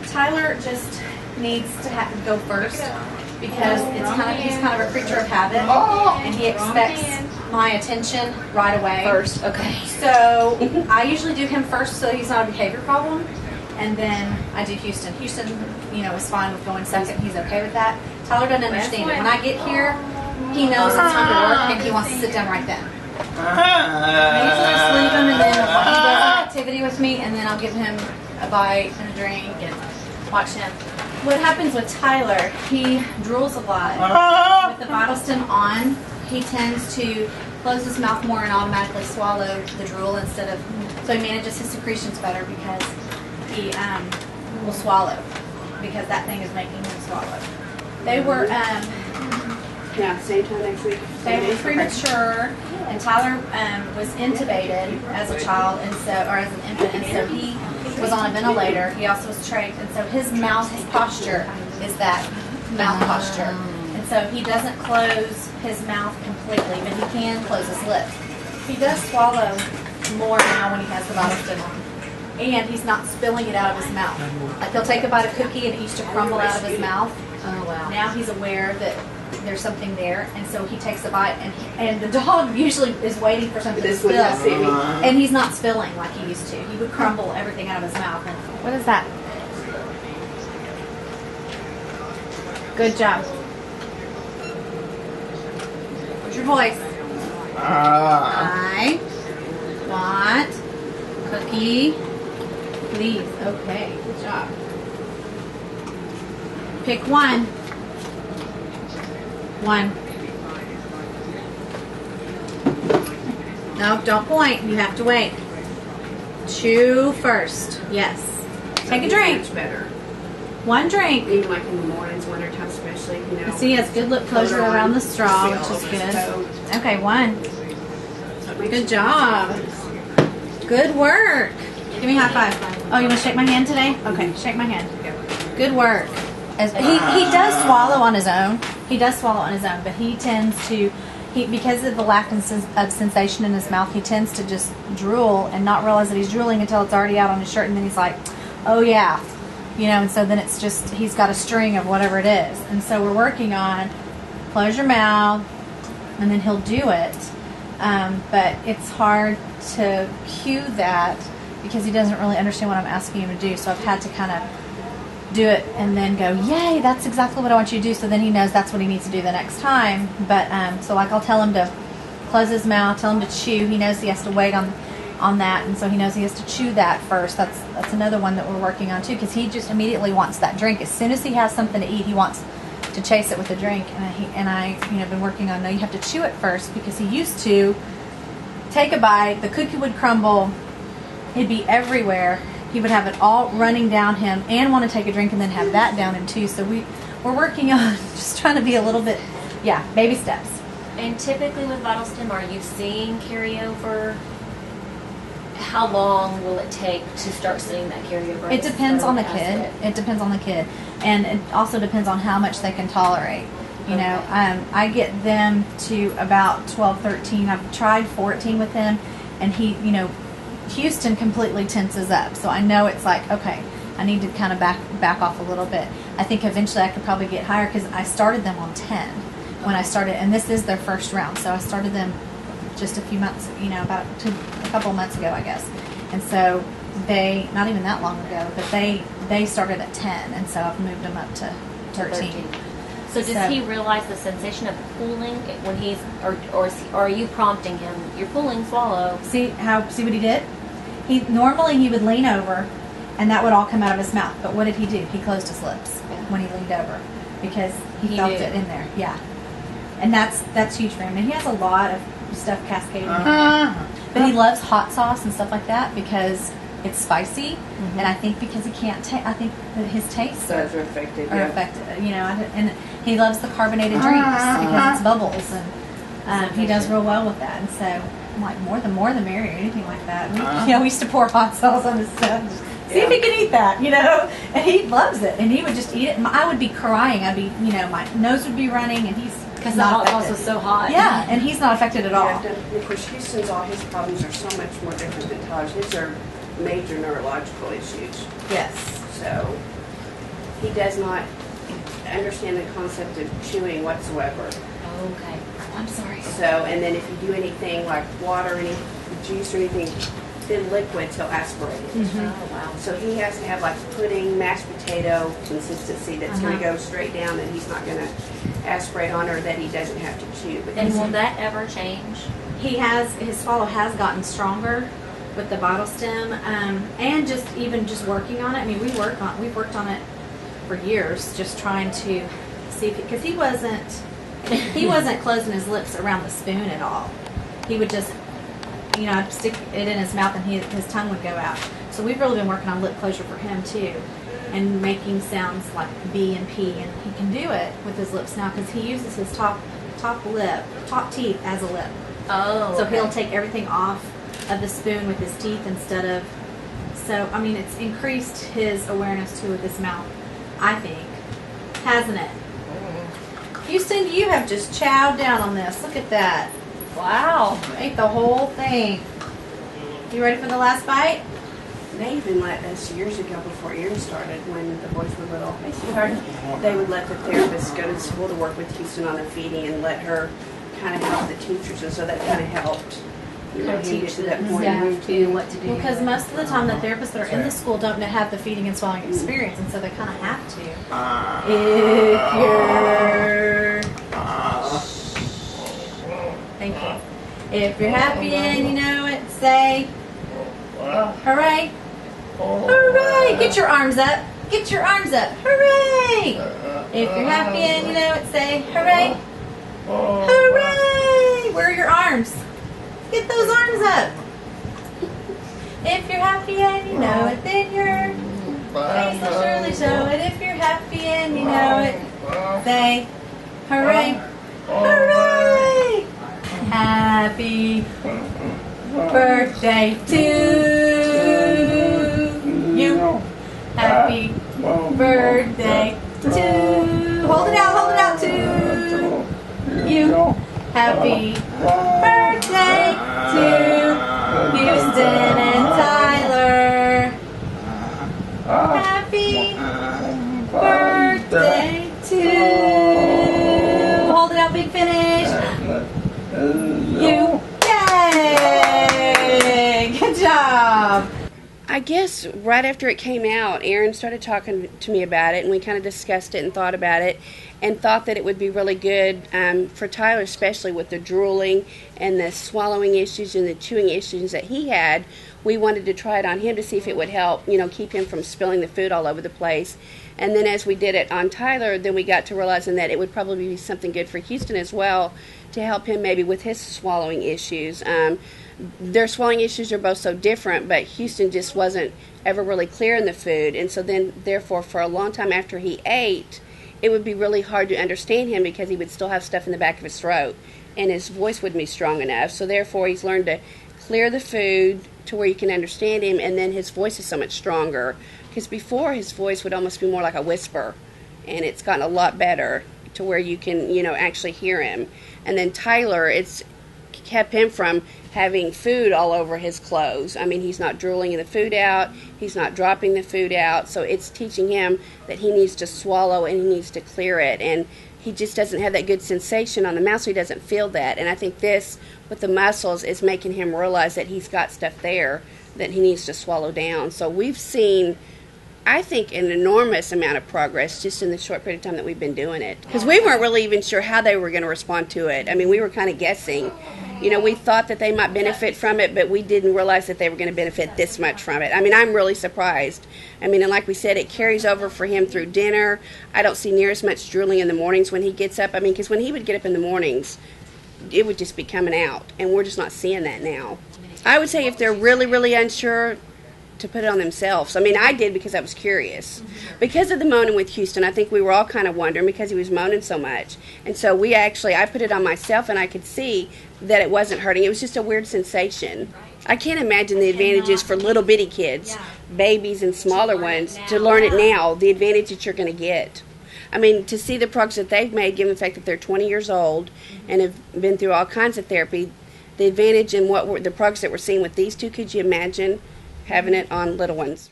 Tyler just needs to go first because he's kind of a creature of habit, and he expects my attention right away. First, okay. So I usually do him first so he's not a behavior problem, and then I do Houston. Houston, is fine with going second. He's okay with that. Tyler doesn't understand it. When I get here, he knows it's time to work, and he wants to sit down right then. I usually just leave him, and then he does an activity with me, and then I'll give him a bite and a drink and watch him. What happens with Tyler, he drools a lot. With the VitalStim on, he tends to close his mouth more and automatically swallow the drool instead of, so he manages his secretions better because he will swallow because that thing is making him swallow. They were, same time next week. They were premature, and Tyler was intubated as a child, and so, or as an infant, and so he was on a ventilator. He also was trached, and so his posture is that mouth posture, and so he doesn't close his mouth completely, but he can close his lips. He does swallow more now when he has the VitalStim on, and he's not spilling it out of his mouth. Like he'll take a bite of cookie and it used to crumble out of his mouth. Oh wow! Now he's aware that there's something there, and so he takes a bite, and the dog usually is waiting for something to spill, and he's not spilling like he used to. He would crumble everything out of his mouth. And what is that? Good job. What's your voice? I want cookie, please. Okay, good job. Pick one. One. No, don't point. You have to wait. Chew first. Yes. Take a drink. Much better. One drink. Even like in the mornings, wintertime especially, See, he has good lip closure around the straw, which is good. Okay, one. Good job. Good work. Give me a high five. Oh, you want to shake my hand today? Okay, shake my hand. Good work. He does swallow on his own. He does swallow on his own, but he tends to, because of the lack of sensation in his mouth, he tends to just drool and not realize that he's drooling until it's already out on his shirt, and then he's like, oh yeah, and so then it's just, he's got a string of whatever it is. And so we're working on close your mouth, and then he'll do it, but it's hard to cue that because he doesn't really understand what I'm asking him to do, so I've had to kind of do it and then go, yay, that's exactly what I want you to do, so then he knows that's what he needs to do the next time. But so like I'll tell him to close his mouth, tell him to chew. He knows he has to wait on that, and so he knows he has to chew that first. That's another one that we're working on too, because he just immediately wants that drink. As soon as he has something to eat, he wants to chase it with a drink. And I been working on, no, you have to chew it first, because he used to take a bite, the cookie would crumble, it'd be everywhere. He would have it all running down him and want to take a drink and then have that down him too. So we're working on just trying to be a little bit, baby steps. And typically with VitalStim, are you seeing carryover? How long will it take to start seeing that carryover? It depends on the kid. It depends on the kid. And it also depends on how much they can tolerate. I get them to about 12, 13. I've tried 14 with him, and he, Houston completely tenses up, so I know it's like, okay, I need to kind of back off a little bit. I think eventually I could probably get higher, because I started them on 10 when I started, and this is their first round, so I started them just a few months, about a couple of months ago, I guess. And so they, not even that long ago, but they started at 10, and so I've moved them up to 13. So does he realize the sensation of pulling when he's, or are you prompting him? You're pulling, swallow. See what he did? Normally he would lean over, and that would all come out of his mouth. But what did he do? He closed his lips when he leaned over, because he felt it in there. Yeah, and that's huge for him. And he has a lot of stuff cascading. But he loves hot sauce and stuff like that because it's spicy, and I think because he can't I think that his tastes are affected. And he loves the carbonated drinks because it's bubbles, and he does real well with that. And so I'm like, more the merrier, anything like that. We used to pour hot sauce on his stuff. See if he can eat that, and he loves it, and he would just eat it. And I would be crying. I'd be, my nose would be running, and he's because the hot sauce is so hot. Yeah, and he's not affected at all. Of course, Houston's, all his problems are so much more different than Tyler's. His are major neurological issues. Yes. So he does not understand the concept of chewing whatsoever. Okay. I'm sorry. So, and then if you do anything like water, any juice or anything, then liquids, he'll aspirate it. Oh, wow. So he has to have like pudding, mashed potato consistency that's going to go straight down, that he's not going to aspirate on, or that he doesn't have to chew. And will that ever change? His swallow has gotten stronger with the VitalStim, and just working on it. I mean, we've worked on it for years, just trying to see because he wasn't closing his lips around the spoon at all. He would just, I'd stick it in his mouth and his tongue would go out. So we've really been working on lip closure for him too, and making sounds like B and P, and he can do it with his lips now because he uses his top teeth as a lip. Oh. So okay. he'll take everything off of the spoon with his teeth instead of. So I mean, it's increased his awareness too with his mouth, I think, hasn't it? Houston, you have just chowed down on this. Look at that. Wow. You ate the whole thing. You ready for the last bite? They even let us years ago, before Aaron started, when the boys were little, they would let the therapist go to school to work with Houston on the feeding and let her kind of help the teachers, and so that kind of helped him get to that point. To what to do. Because most of the time the therapists that are in the school don't have the feeding and swallowing experience, and so they kind of have to. If you're... Thank you. If you're happy and you know it, say, hooray. Hooray! Get your arms up. Get your arms up. Hooray! If you're happy and you know it, say, hooray. Hooray! Where are your arms? Get those arms up. If you're happy and you know it, then your face will surely show it. If you're happy and you know it, say, hooray. Hooray! Happy birthday to you. Happy birthday to. Hold it out to you. Happy birthday to Houston and Tyler. Happy birthday to. Hold it out, big finish. You. Yay! Good job. I guess right after it came out, Aaron started talking to me about it, and we kind of discussed it and thought about it, and thought that it would be really good for Tyler, especially with the drooling and the swallowing issues and the chewing issues that he had. We wanted to try it on him to see if it would help, keep him from spilling the food all over the place. And then as we did it on Tyler, then we got to realizing that it would probably be something good for Houston as well, to help him maybe with his swallowing issues. Their swallowing issues are both so different, but Houston just wasn't ever really clear in the food, and so then therefore for a long time after he ate, it would be really hard to understand him because he would still have stuff in the back of his throat and his voice wouldn't be strong enough. So therefore he's learned to clear the food to where you can understand him, and then his voice is so much stronger, because before his voice would almost be more like a whisper, and it's gotten a lot better to where you can actually hear him. And then Tyler, it's kept him from having food all over his clothes. I mean, he's not drooling the food out, he's not dropping the food out, so it's teaching him that he needs to swallow and he needs to clear it, and he just doesn't have that good sensation on the mouth, so he doesn't feel that. And I think this, with the muscles, is making him realize that he's got stuff there that he needs to swallow down. So we've seen, I think, an enormous amount of progress just in the short period of time that we've been doing it. Because we weren't really even sure how they were going to respond to it. I mean, we were kind of guessing. We thought that they might benefit from it, but we didn't realize that they were going to benefit this much from it. I mean, I'm really surprised. I mean, and like we said, it carries over for him through dinner. I don't see near as much drooling in the mornings when he gets up. I mean, because when he would get up in the mornings, it would just be coming out, and we're just not seeing that now. I would say if they're really, really unsure, to put it on themselves. I mean, I did because I was curious. Because of the moaning with Houston, I think we were all kind of wondering because he was moaning so much. And so I put it on myself, and I could see that it wasn't hurting. It was just a weird sensation. I can't imagine the advantages for little bitty kids, babies and smaller ones, to learn it now, the advantage that you're going to get. I mean, to see the progress that they've made, given the fact that they're 20 years old and have been through all kinds of therapy, the advantage in the progress that we're seeing with these two, could you imagine having it on little ones?